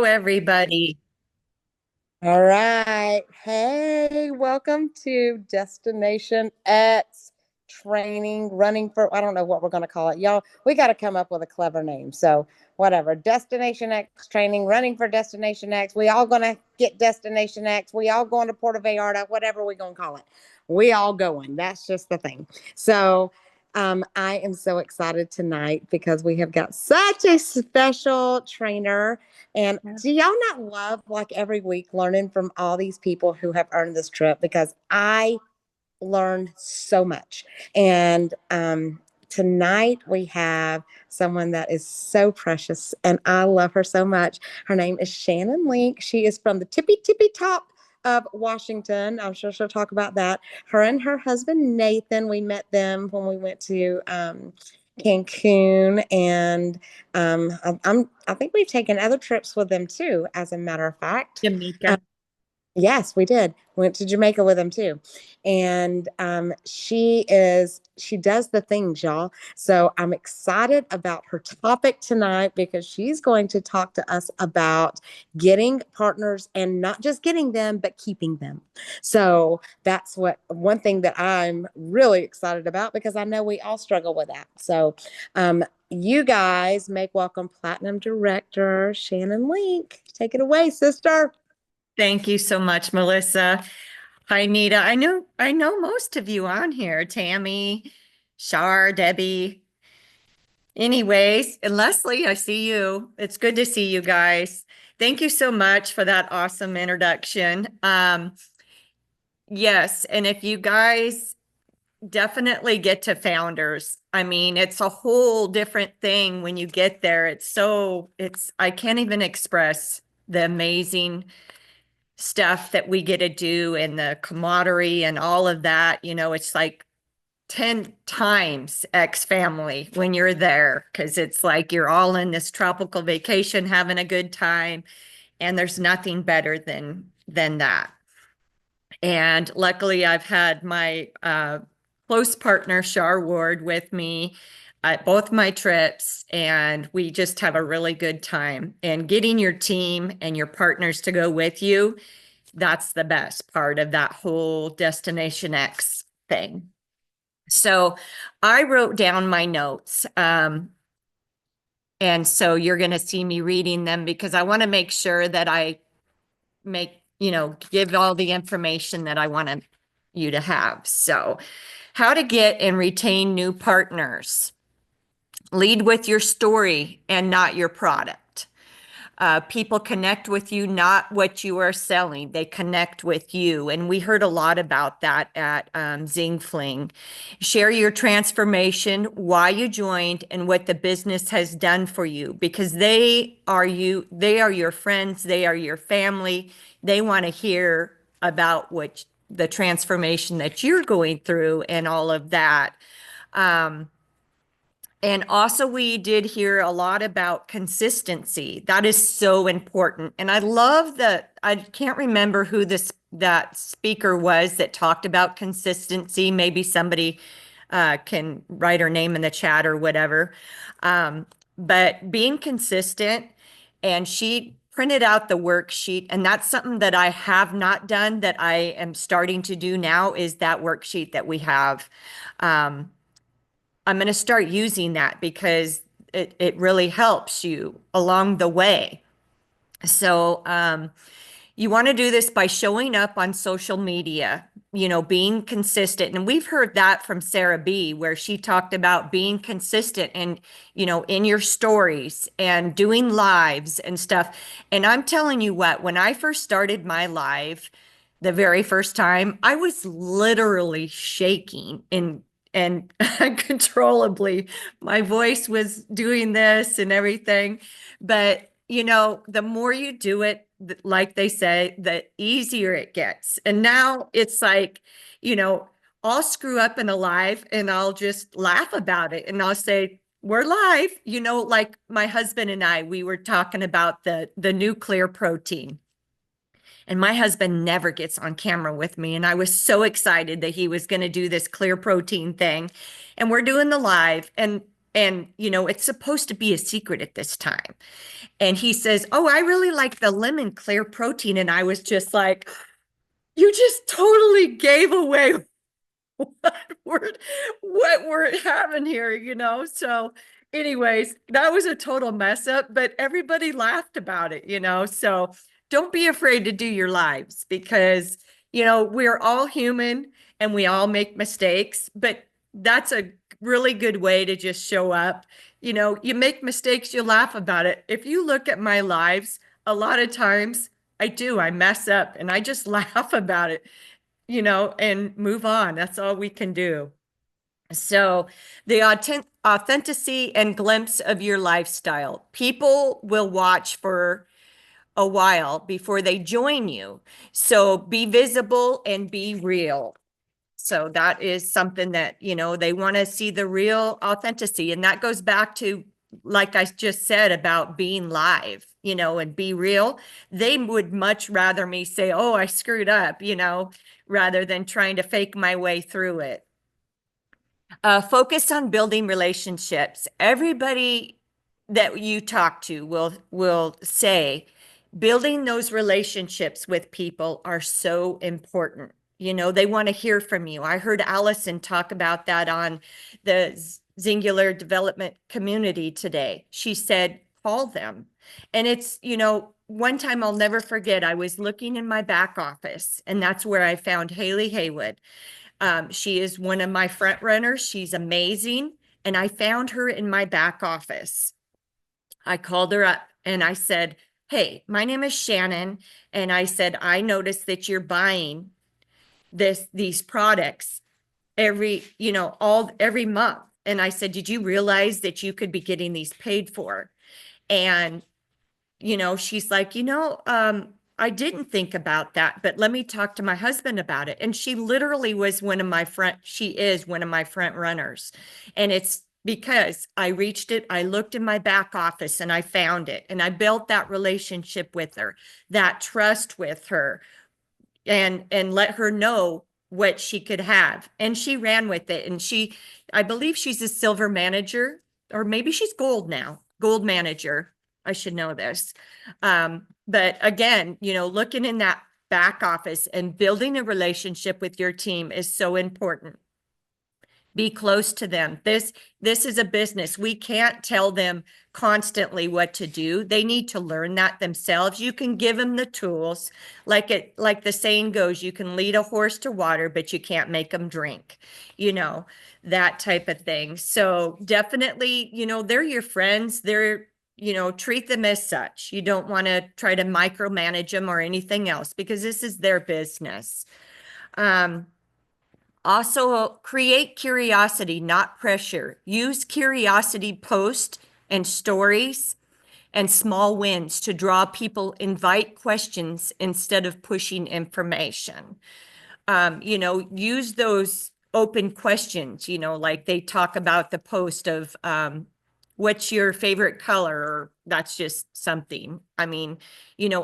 Everybody. All right. Hey, welcome to Destination X training, running for, I don't know what we're going to call it. Y'all, we got to come up with a clever name. So, whatever. Destination X training, running for Destination X. We all going to get Destination X. We all going to Puerto Vallarta, whatever we're going to call it. We all going. That's just the thing. So, I am so excited tonight because we have got such a special trainer. And do y'all not love like every week learning from all these people who have earned this trip? Because I learned so much. And tonight we have someone that is so precious and I love her so much. Her name is Shannon Link. She is from the tippy top of Washington. I'm sure she'll talk about that. Her and her husband Nathan, we met them when we went to Cancun, and I think we've taken other trips with them too, as a matter of fact. Jamaica. Yes, we did. Went to Jamaica with him too. And she does the things, y'all. So I'm excited about her topic tonight because she's going to talk to us about getting partners and not just getting them, but keeping them. So that's what one thing that I'm really excited about because I know we all struggle with that. So you guys make welcome Platinum Director Shannon Link. Take it away, sister. Thank you so much, Melissa. Hi, Nita. I know most of you on here. Tammy, Shar, Debbie. Anyways, and Leslie, I see you. It's good to see you guys. Thank you so much for that awesome introduction. Yes, and if you guys definitely get to Founders, I mean, it's a whole different thing when you get there. I can't even express the amazing stuff that we get to do and the camaraderie and all of that. It's like 10 times X family when you're there because it's like you're all in this tropical vacation having a good time, and there's nothing better than that. And luckily, I've had my close partner, Shar Ward, with me at both my trips, and we just have a really good time. And getting your team and your partners to go with you, that's the best part of that whole Destination X thing. So I wrote down my notes. And so you're going to see me reading them because I want to make sure that I give all the information that I want you to have. So, how to get and retain new partners. Lead with your story and not your product. People connect with you, not what you are selling. They connect with you. And we heard a lot about that at Zing Fling. Share your transformation, why you joined, and what the business has done for you, because they are your friends, they are your family. They want to hear about the transformation that you're going through and all of that. And also, we did hear a lot about consistency. That is so important. And I love that. I can't remember who that speaker was that talked about consistency. Maybe somebody can write her name in the chat or whatever. But being consistent, and she printed out the worksheet, and that's something that I have not done that I am starting to do now is that worksheet that we have. I'm going to start using that because it really helps you along the way. So, you want to do this by showing up on social media, being consistent. And we've heard that from Sarah B, where she talked about being consistent and, in your stories and doing lives and stuff. And I'm telling you what, when I first started my live, the very first time, I was literally shaking and uncontrollably. My voice was doing this and everything. But, the more you do it, like they say, the easier it gets. And now it's like, I'll screw up in a live and I'll just laugh about it. And I'll say, we're live, like my husband and I, we were talking about the nuclear protein. And my husband never gets on camera with me. And I was so excited that he was going to do this clear protein thing. And we're doing the live. And And, it's supposed to be a secret at this time. And he says, "Oh, I really like the lemon clear protein." And I was just like, you just totally gave away what we're what we're having here, So anyways, that was a total mess up, but everybody laughed about it. So don't be afraid to do your lives because, we're all human and we all make mistakes, but that's a really good way to just show up. You make mistakes, you laugh about it. If you look at my lives, a lot of times I mess up and I just laugh about it, and move on. That's all we can do. So, the authenticity and glimpse of your lifestyle. People will watch for a while before they join you. So, be visible and be real. So, that is something that, they want to see the real authenticity. And that goes back to, like I just said, about being live, and be real. They would much rather me say, "Oh, I screwed up," rather than trying to fake my way through it. Focus on building relationships. Everybody that you talk to will say building those relationships with people are so important. They want to hear from you. I heard Allison talk about that on the Singular Development Community today. She said, call them. And it's, one time I'll never forget, I was looking in my back office, and that's where I found Haley Haywood. She is one of my front runners. She's amazing. And I found her in my back office. I called her up and I said, "Hey, my name is Shannon." And I said, "I noticed that you're buying these products every month." And I said, "Did you realize that you could be getting these paid for?" And she's like, "I didn't think about that, but let me talk to my husband about it." And she literally was she is one of my front runners. And it's because I looked in my back office and I found it and I built that relationship with her, that trust with her, and let her know what she could have. And she ran with it. And I believe she's a silver manager, or maybe she's gold now, gold manager. I should know this. But again, looking in that back office and building a relationship with your team is so important. Be close to them. This is a business. We can't tell them constantly what to do. They need to learn that themselves. You can give them the tools. Like the saying goes, you can lead a horse to water, but you can't make them drink, that type of thing. So definitely, they're your friends. Treat them as such. You don't want to try to micromanage them or anything else because this is their business. Also, create curiosity, not pressure. Use curiosity posts and stories and small wins to draw people, invite questions instead of pushing information. Use those open questions, like they talk about the post of what's your favorite color, or that's just something. I mean,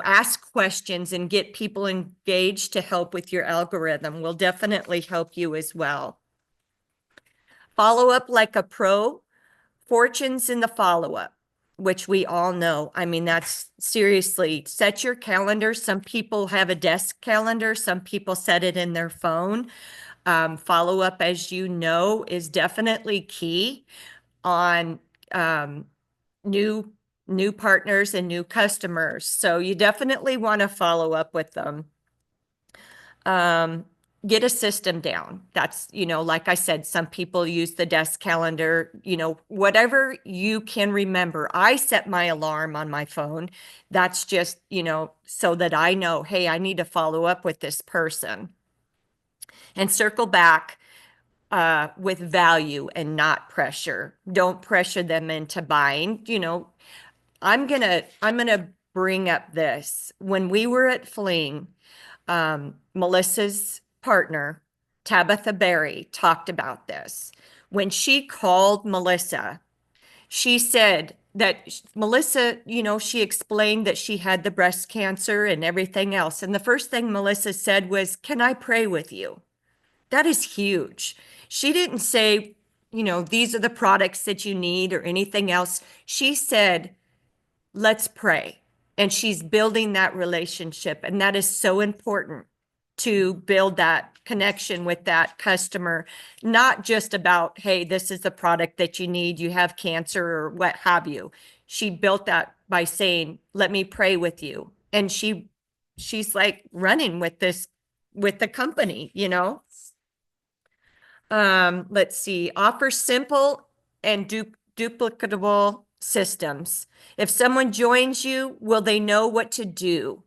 ask questions and get people engaged to help with your algorithm will definitely help you as well. Follow up like a pro, fortunes in the follow up, which we all know. I mean, that's seriously, set your calendar. Some people have a desk calendar, some people set it in their phone. Follow up, as you know, is definitely key on new partners and new customers. So you definitely want to follow up with them. Get a system down. That's, like I said, some people use the desk calendar, whatever you can remember. I set my alarm on my phone. That's just, so that I know, hey, I need to follow up with this person. And circle back with value and not pressure. Don't pressure them into buying. I'm gonna bring up this. When we were at Fling, Melissa's partner, Tabitha Berry, talked about this. When she called Melissa, she said that Melissa, she explained that she had the breast cancer and everything else. And the first thing Melissa said was, "Can I pray with you?" That is huge. She didn't say, these are the products that you need or anything else. She said, let's pray. And she's building that relationship. And that is so important to build that connection with that customer, not just about, hey, this is the product that you need, you have cancer or what have you. She built that by saying, let me pray with you. And she's like running with this, with the company. Let's see, offer simple and duplicatable systems. If someone joins you, will they know what to do?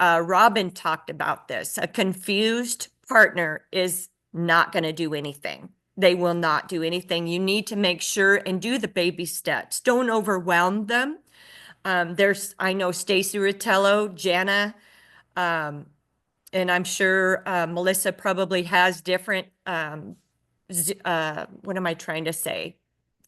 Robin talked about this. A confused partner is not going to do anything. They will not do anything. You need to make sure and do the baby steps. Don't overwhelm them. I know Stacy Ritello, Jana, um, and I'm sure Melissa probably has different what am I trying to say?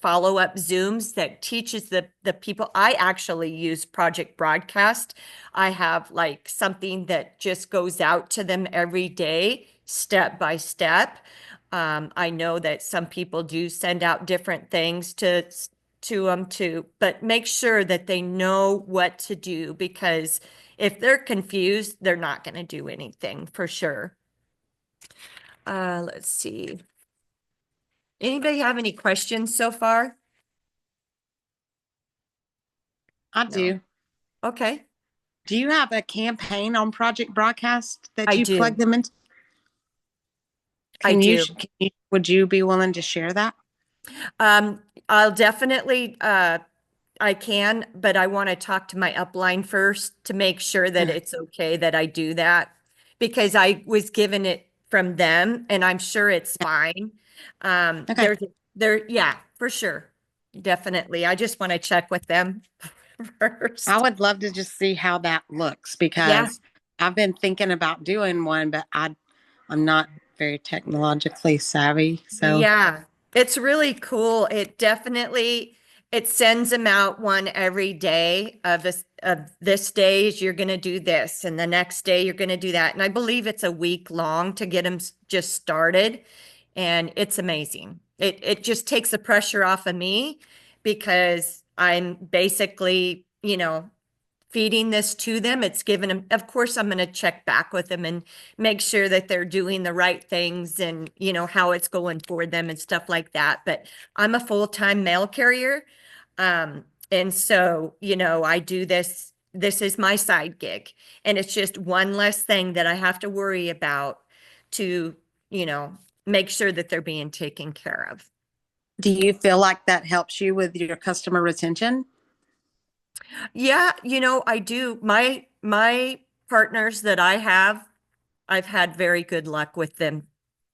Follow-up Zooms that teaches the people. I actually use Project Broadcast. I have like something that just goes out to them every day, step by step. I know that some people do send out different things to them too, but make sure that they know what to do, because if they're confused, they're not going to do anything for sure. Let's see. Anybody have any questions so far? I No. do. Okay, Do you have a campaign on Project Broadcast that I you plug do. them into? I do. Would you be willing to share that? Um, I'll definitely, I can, but I want to talk to my upline first to make sure that Mm, it's okay that I do that, because I was given it from them and I'm sure it's fine. okay. Yeah, for sure. Definitely. I just want to check with them I first. would love to just see how that looks Yeah. because I've been thinking about doing one, but I'm not very technologically savvy. So Yeah, it's really cool. It sends them out one every day of this days you're going to do this and the next day you're going to do that. And I believe it's a week long to get them just started, and it's amazing. It just takes the pressure off of me because I'm basically, feeding this to them. It's given them, of course, I'm going to check back with them and make sure that they're doing the right things and, how it's going for them and stuff like that. But I'm a full-time mail carrier. And so, I do this. This is my side gig. And it's just one less thing that I have to worry about to, you know, make sure that they're being taken care of. do you feel like that helps you with your customer retention? Yeah, I do. My partners that I have, I've had very good luck with them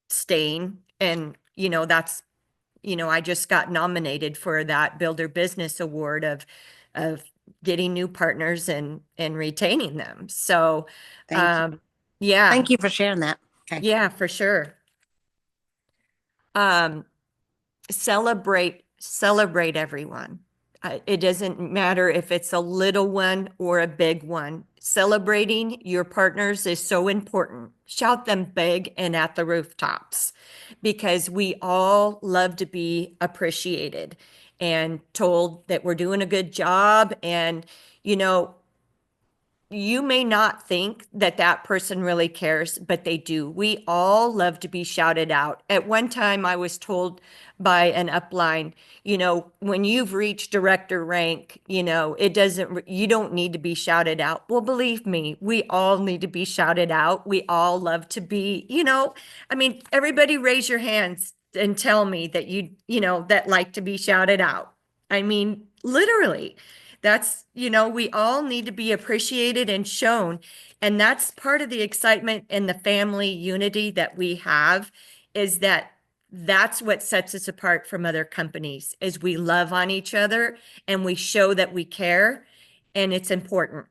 staying. And, I just got nominated for that Builder Business Award of getting new partners and retaining them. So, Thank you. um, yeah, Thank you for sharing that. Okay. yeah, for sure. Um, celebrate everyone. It doesn't matter if it's a little one or a big one. Celebrating your partners is so important. Shout them big and at the rooftops, because we all love to be appreciated and told that we're doing a good job. And, you know, you may not think that that person really cares, but they do. We all love to be shouted out. At one time, I was told by an upline, when you've reached director rank, you don't need to be shouted out. Well, believe me, we all need to be shouted out. We all love to be, I mean, everybody raise your hands and tell me that that like to be shouted out. I mean, literally. We all need to be appreciated and shown. And that's part of the excitement and the family unity that we have, is that that's what sets us apart from other companies, is we love on each other and we show that we care, and it's important.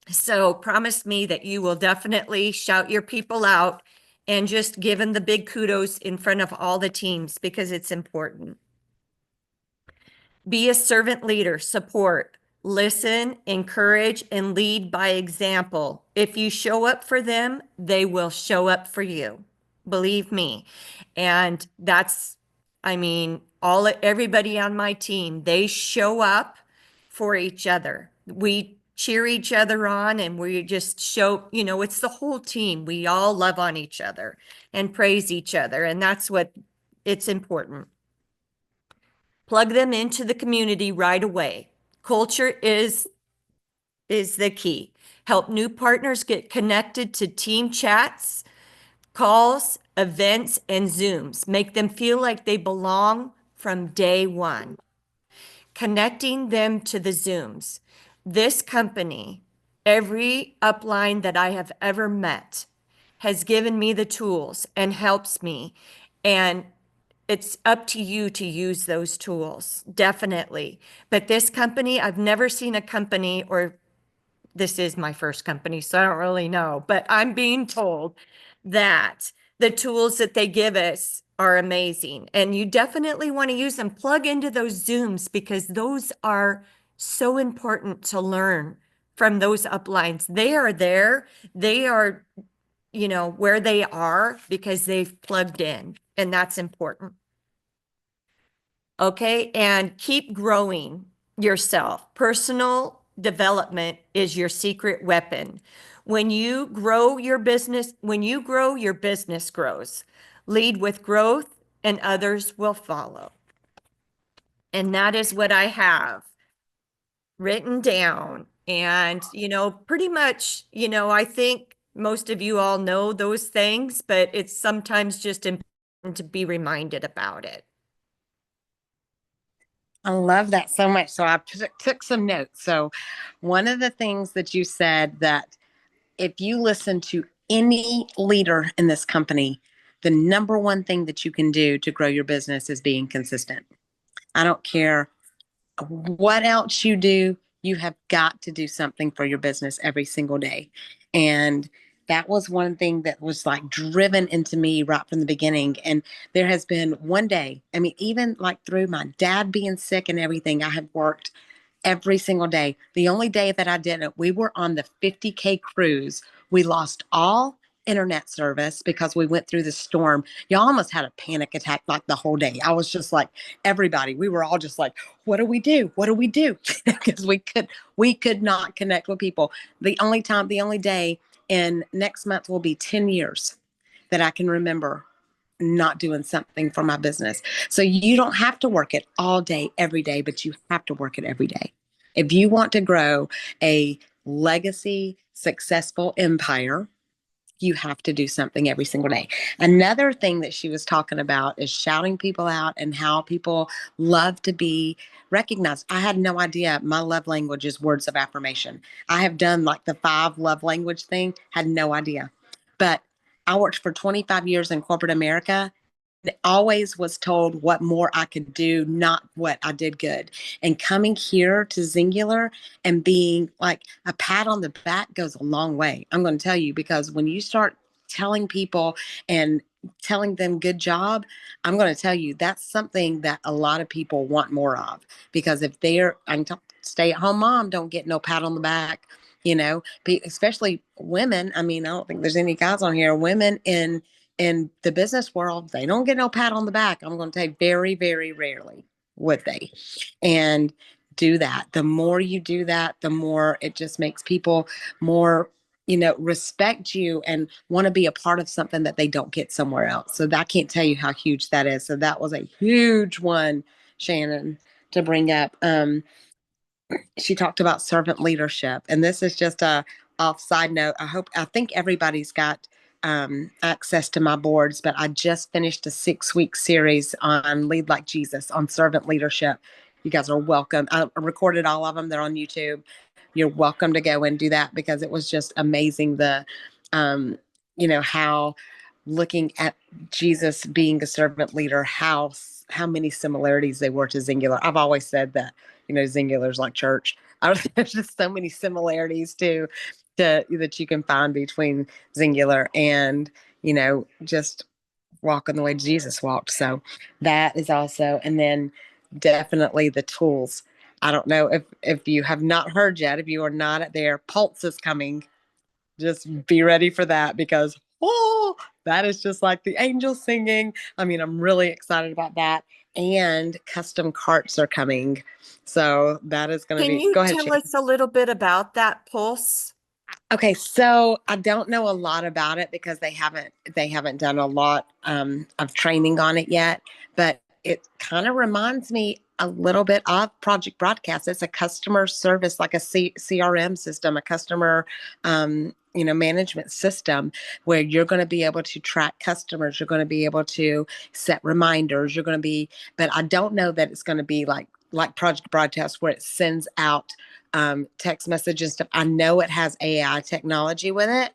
So promise me that you will definitely shout your people out and just give them the big kudos in front of all the teams, because it's important. Be a servant leader, support, listen, encourage, and lead by example. If you show up for them, they will show up for you. Believe me. And I mean, everybody on my team, they show up for each other. We cheer each other on and we just show, it's the whole team. We all love on each other and praise each other. And that's what it's important. Plug them into the community right away. Culture is the key. Help new partners get connected to team chats, calls, events, and Zooms. Make them feel like they belong from day one. Connecting them to the Zooms. This company, every upline that I have ever met, has given me the tools and helps me. And it's up to you to use those tools, definitely. But this company, I've never seen a company, or this is my first company, so I don't really know, but I'm being told that the tools that they give us are amazing. And you definitely want to use them. Plug into those Zooms because those are so important to learn from those uplines. They are there. They are, where they are because they've plugged in, and that's important. Okay, and keep growing yourself. Personal development is your secret weapon. When you grow your business, your business grows. Lead with growth and others will follow. And that is what I have written down. And, pretty much, I think most of you all know those things, but it's sometimes just important to be reminded about it. I love that so much. So I took some notes. So one of the things that you said that if you listen to any leader in this company, the number one thing that you can do to grow your business is being consistent. I don't care what else you do, you have got to do something for your business every single day. And that was one thing that was like driven into me right from the beginning. And there has been one day, I mean, even like through my dad being sick and everything, I have worked every single day. The only day that I didn't, we were on the 50K cruise. We lost all internet service because we went through the storm. Y'all almost had a panic attack like the whole day. I was just like, everybody, we were all just like, what do we do? What do we do? Because we could not connect with people. The only day, and next month will be 10 years that I can remember not doing something for my business. So you don't have to work it all day, every day, but you have to work it every day. If you want to grow a legacy, successful empire, you have to do something every single day. Another thing that she was talking about is shouting people out and how people love to be recognized. I had no idea my love language is words of affirmation. I have done like the 5 love language thing, had no idea. But I worked for 25 years in corporate America, always was told what more I could do, not what I did good. And coming here to Singular and being like a pat on the back goes a long way. I'm going to tell you, because when you start telling people and telling them good job, I'm going to tell you that's something that a lot of people want more of. Because if they're, stay at home mom, don't get no pat on the back, especially women. I mean, I don't think there's any guys on here. Women in the business world, they don't get no pat on the back. I'm going to say very, very rarely would they. And do that. The more you do that, the more it just makes people more, respect you and want to be a part of something that they don't get somewhere else. So I can't tell you how huge that is. So that was a huge one, Shannon, to bring up. She talked about servant leadership, and this is just a off side note. I think everybody's got access to my boards, but I just finished a 6-week series on Lead Like Jesus on servant leadership. You guys are welcome. I recorded all of them. They're on YouTube. You're welcome to go and do that, because it was just amazing. Um, how looking at Jesus being a servant leader, how many similarities they were to Singular. I've always said that, Singular's like church. There's just so many similarities that you can find between Singular and, just walking the way Jesus walked. So that is also, and then definitely the tools. I don't know if you have not heard yet, if you are not at there, Pulse is coming. Just be ready for that, because oh, that is just like the angels singing. I mean, I'm really excited about that. And custom carts are coming. So that is going to Can be, you go ahead, tell Shannon. us a little bit about that pulse? Okay, so I don't know a lot about it because they haven't done a lot of training on it yet, but it kind of reminds me a little bit of Project Broadcast. It's a customer service, like a CRM system, a customer management system where you're going to be able to track customers. You're going to be able to set reminders. You're going to be, but I don't know that it's going to be like Project Broadcast where it sends out text messages stuff. I know it has AI technology with it,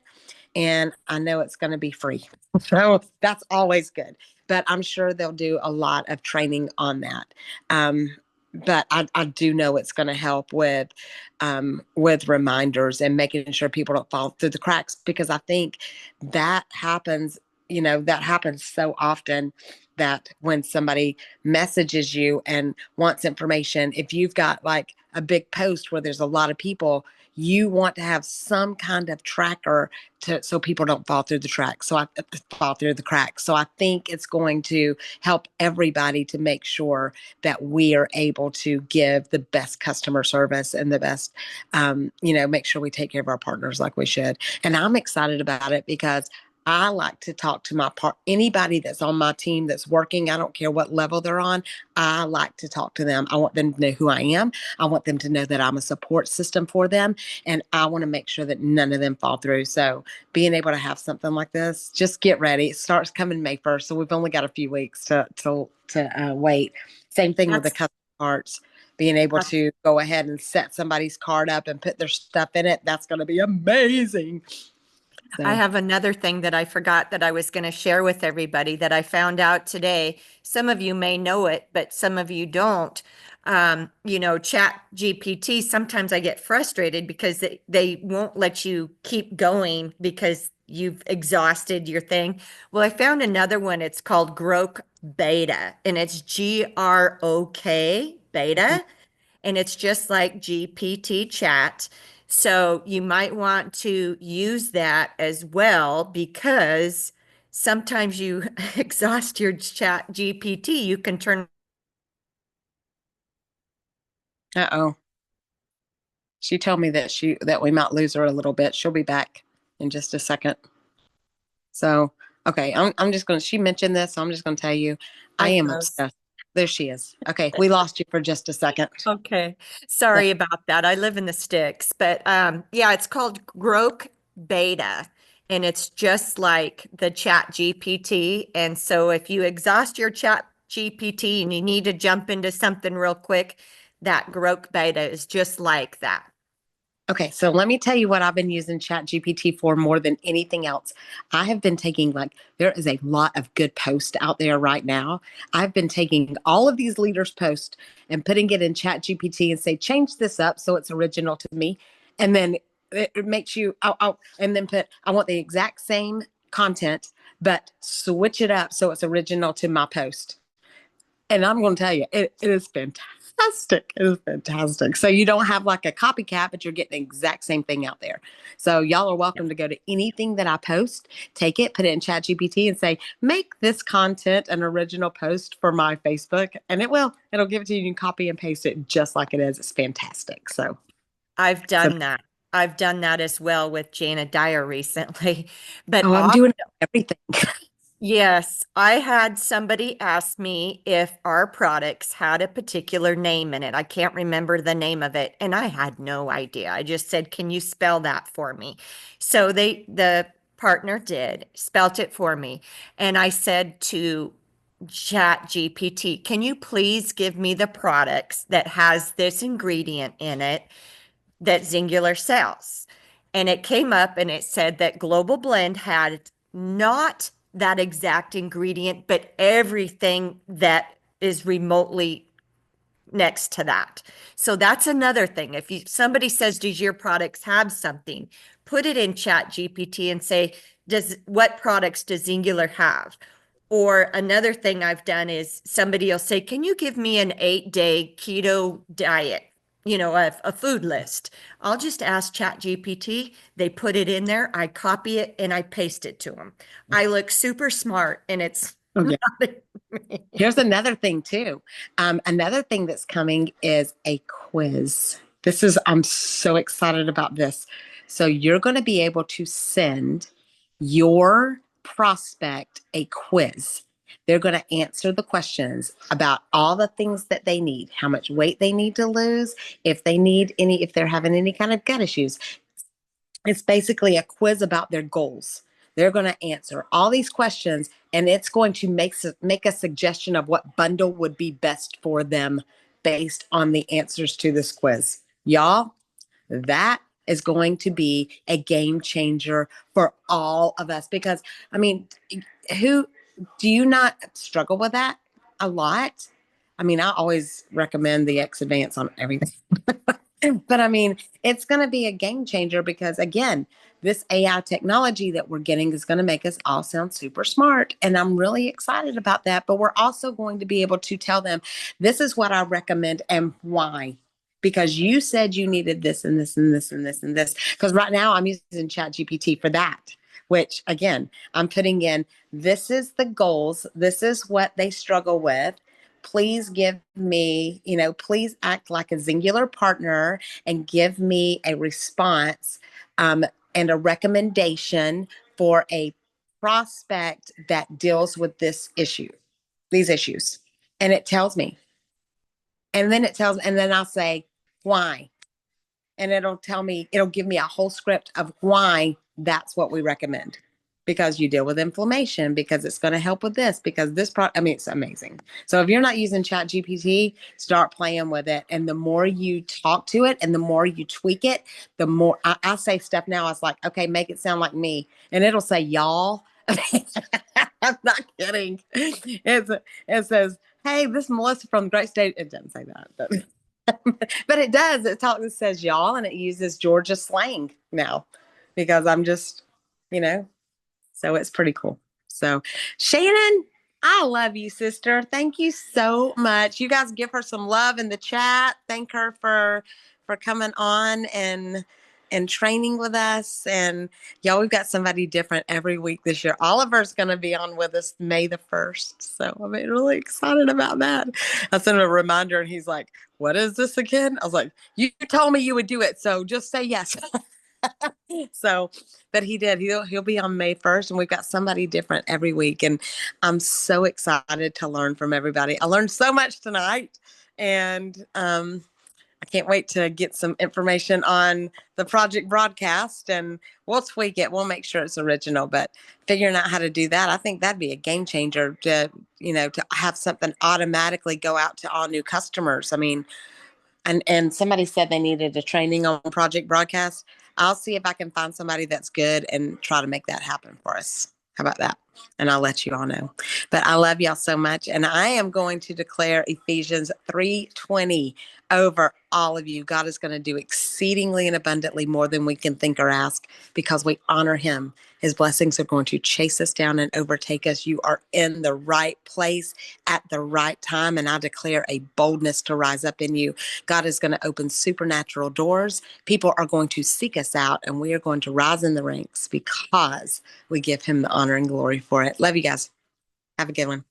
and I know it's going to be free. So that's always good. But I'm sure they'll do a lot of training on that. Um, but I do know it's going to help with reminders and making sure people don't fall through the cracks, because I think that happens. That happens so often, that when somebody messages you and wants information, if you've got like a big post where there's a lot of people, you want to have some kind of tracker so people don't fall through the tracks. So I fall through the cracks. So I think it's going to help everybody to make sure that we are able to give the best customer service and the best, make sure we take care of our partners like we should. And I'm excited about it because I like to talk to anybody that's on my team that's working. I don't care what level they're on. I like to talk to them. I want them to know who I am. I want them to know that I'm a support system for them. And I want to make sure that none of them fall through. So being able to have something like this, just get ready. It starts coming May 1st. So we've only got a few weeks to wait. Same thing with the That's custom carts. Being able that's to go ahead and set somebody's card up and put their stuff in it, that's going to be amazing. I So, have another thing that I forgot that I was going to share with everybody that I found out today. Some of you may know it, but some of you don't. Chat GPT, sometimes I get frustrated because they won't let you keep going because you've exhausted your thing. Well, I found another one. It's called Grok Beta, and it's GROK Beta, and it's just like GPT chat. So you might want to use that as well, because sometimes you exhaust your chat GPT. You can turn. uh-oh. She told me that we might lose her a little bit. She'll be back in just a second. So, okay, I'm just gonna. She mentioned this, so I'm just gonna tell you, I I am froze. obsessed. There she is. Okay, we lost you for just a second. Okay. That- Sorry about that. I live in the sticks, but yeah, it's called Grok Beta, and it's just like the Chat GPT. And so if you exhaust your Chat GPT and you need to jump into something real quick, that Grok Beta is just like that. Okay, so let me tell you what I've been using Chat GPT for more than anything else. I have been taking, like, there is a lot of good posts out there right now. I've been taking all of these leaders' posts and putting it in Chat GPT and say, change this up so it's original to me. And then it makes you, and then put, I want the exact same content, but switch it up so it's original to my post. And I'm going to tell you, it is fantastic. It is fantastic. So you don't have like a copycat, but you're getting the exact same thing out there. So y'all are welcome to go to anything that I post, take it, put it in Chat GPT and say, make this content an original post for my Facebook. And it will. It'll give it to you. You can copy and paste it just like it is. It's fantastic. I've So done that. I've done that as well with Jana Dyer recently. But oh, I'm doing everything. yes, I had somebody ask me if our products had a particular name in it. I can't remember the name of it, and I had no idea. I just said, "Can you spell that for me?" So the partner did, spelt it for me, and I said to Chat GPT, "Can you please give me the products that has this ingredient in it that Singular sells?" And it came up and it said that Global Blend had not that exact ingredient, but everything that is remotely next to that. So that's another thing. If somebody says, "Does your products have something?" Put it in Chat GPT and say, "Does what products does Singular have?" Or another thing I've done is somebody will say, "Can you give me an 8-day keto diet?" a food list. I'll just ask ChatGPT. They put it in there. I copy it and I paste it to them. I look super smart and it's Okay. not me. Here's another thing too. Another thing that's coming is a quiz. I'm so excited about this. So you're going to be able to send your prospect a quiz. They're going to answer the questions about all the things that they need, how much weight they need to lose, if they're having any kind of gut issues. It's basically a quiz about their goals. They're going to answer all these questions, and it's going to make a suggestion of what bundle would be best for them based on the answers to this quiz. Y'all, that is going to be a game changer for all of us because, I mean, who do you not struggle with that a lot? I mean, I always recommend the X Advance on everything. But I mean, it's going to be a game changer because, again, this AI technology that we're getting is going to make us all sound super smart. And I'm really excited about that. But we're also going to be able to tell them, this is what I recommend and why. Because you said you needed this and this and this and this and this. Because right now I'm using ChatGPT for that, which again, I'm putting in, this is the goals, this is what they struggle with. Please give me, please act like a singular partner and give me a response and a recommendation for a prospect that deals with these issues. And it tells me. And then I'll say, why? And it'll give me a whole script of why that's what we recommend. Because you deal with inflammation, because it's going to help with this, because I mean, it's amazing. So if you're not using Chat GPT, start playing with it. And the more you talk to it and the more you tweak it, the more I say stuff now. I was like, okay, make it sound like me. And it'll say, y'all. I'm not kidding. It says, hey, this is Melissa from the Great State. It doesn't say that, but but it does. It says y'all, and it uses Georgia slang now because I'm just, you know, so it's pretty cool. So, Shannon, I love you, sister. Thank you so much. You guys give her some love in the chat. Thank her for coming on and training with us. And y'all, we've got somebody different every week this year. Oliver's going to be on with us May the 1st. So I'm really excited about that. I sent him a reminder and he's like, what is this again? I was like, you told me you would do it. So just say yes. So, but he did. He'll be on May 1st, and we've got somebody different every week. And I'm so excited to learn from everybody. I learned so much tonight, and I can't wait to get some information on the project broadcast, and we'll tweak it. We'll make sure it's original, but figuring out how to do that, I think that'd be a game changer to have something automatically go out to all new customers. I mean, and somebody said they needed a training on project broadcast. I'll see if I can find somebody that's good and try to make that happen for us. How about that? And I'll let you all know. But I love y'all so much. And I am going to declare Ephesians 3:20 over all of you. God is going to do exceedingly and abundantly more than we can think or ask because we honor him. His blessings are going to chase us down and overtake us. You are in the right place at the right time. And I declare a boldness to rise up in you. God is going to open supernatural doors. People are going to seek us out, and we are going to rise in the ranks because we give him the honor and glory for it. Love you guys. Have a good one.